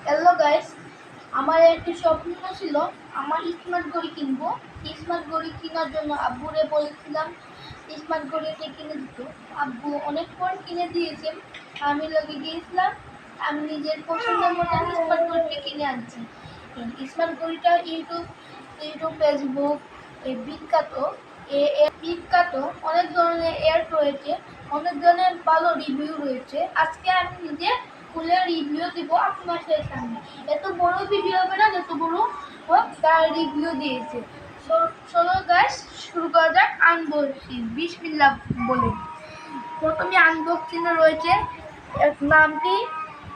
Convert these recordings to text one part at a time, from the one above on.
Hello guys, আমার একটি স্বপ্ন ছিল আমার স্মার্ট ঘড়ি কিনবো। স্মার্ট ঘড়ি কেনার জন্য আব্বুরে বলেছিলাম স্মার্ট ঘড়িটা কিনে দিত। আব্বু অনেক পর কিনে দিয়েছে। আমি লগে গিয়েছিলাম, আমি নিজের পছন্দের মতো স্মার্ট ঘড়িটা কিনে আনছি। স্মার্ট ঘড়িটা ইউটিউব ফেসবুক বিখ্যাত বিখ্যাত অনেক ধরনের অ্যাড রয়েছে, অনেক ধরনের ভালো রিভিউ রয়েছে। আজকে আমি নিজে খুলে রিভিউ দিব আপনাদের সামনে। এত বড় ভিডিও হবে না, যত বড় হোক তার রিভিউ দিয়েছে। চলো গাইস, শুরু করা যাক আনবক্সিং। বিসমিল্লাহ বলে প্রথমে আনবক্সিং রয়েছে নামটি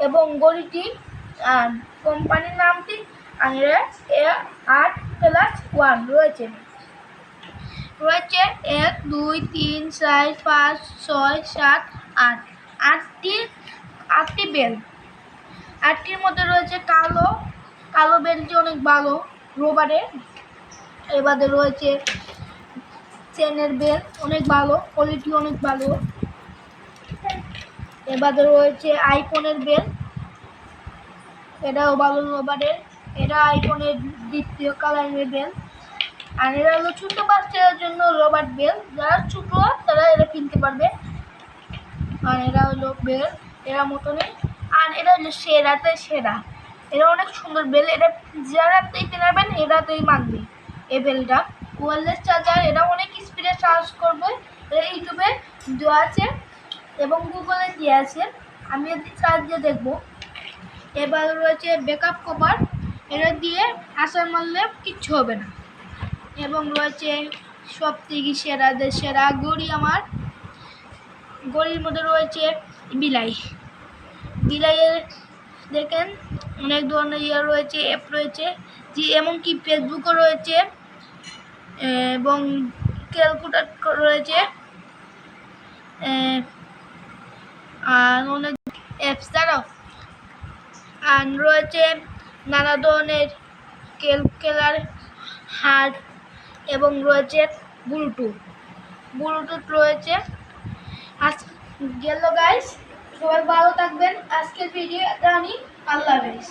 এবং ঘড়িটি আর কোম্পানির নামটি A8+1 রয়েছে। 1 2 3 4 5 6 7 8 আটটি বেল। আটটির মধ্যে রয়েছে কালো বেলটি অনেক ভালো রবারের। এবারে রয়েছে চেনের বেল, অনেক ভালো, কোয়ালিটি অনেক ভালো। এবারে রয়েছে আইফোনের বেল, এটাও ভালো রবারের। এটা আইফোনের দ্বিতীয় কালারের বেল। আর এরা হলো ছোট বাচ্চাদের জন্য রবার বেল, যারা ছোট তারা এটা কিনতে পারবে। আর এরা হলো বেল এরা মতনই। আর এটা হলো সেরা, এটা অনেক সুন্দর বেল। এটা যারাতেই কিনাবেন এটাতেই মানবে। এই বেলটা ওয়্যারলেস চার্জার, এটা অনেক স্পিডে চার্জ করবে। এটা ইউটিউবে দেওয়া আছে এবং গুগলে দেওয়া আছে, আমি চার্জ দিয়ে দেখবো। এবার রয়েছে ব্যাকআপ কভার, এটা দিয়ে আসার মারলে কিচ্ছু হবে না। এবং রয়েছে সব থেকে সেরা ঘড়ি আমার। ঘড়ির মধ্যে রয়েছে বিলাইয়ের দেখেন অনেক ধরনের রয়েছে, অ্যাপ রয়েছে, যে এমনকি ফেসবুকও রয়েছে এবং ক্যালকুলেটর রয়েছে আর অনেক অ্যাপস ছাড়াও। আর রয়েছে নানা ধরনের ক্যালকুলেটর, হার্ট এবং রয়েছে ব্লুটুথ রয়েছে। আজ গেল গাইস, সবাই ভালো থাকবেন। আজকের ভিডিও আমি আল্লাহ হাফেজ।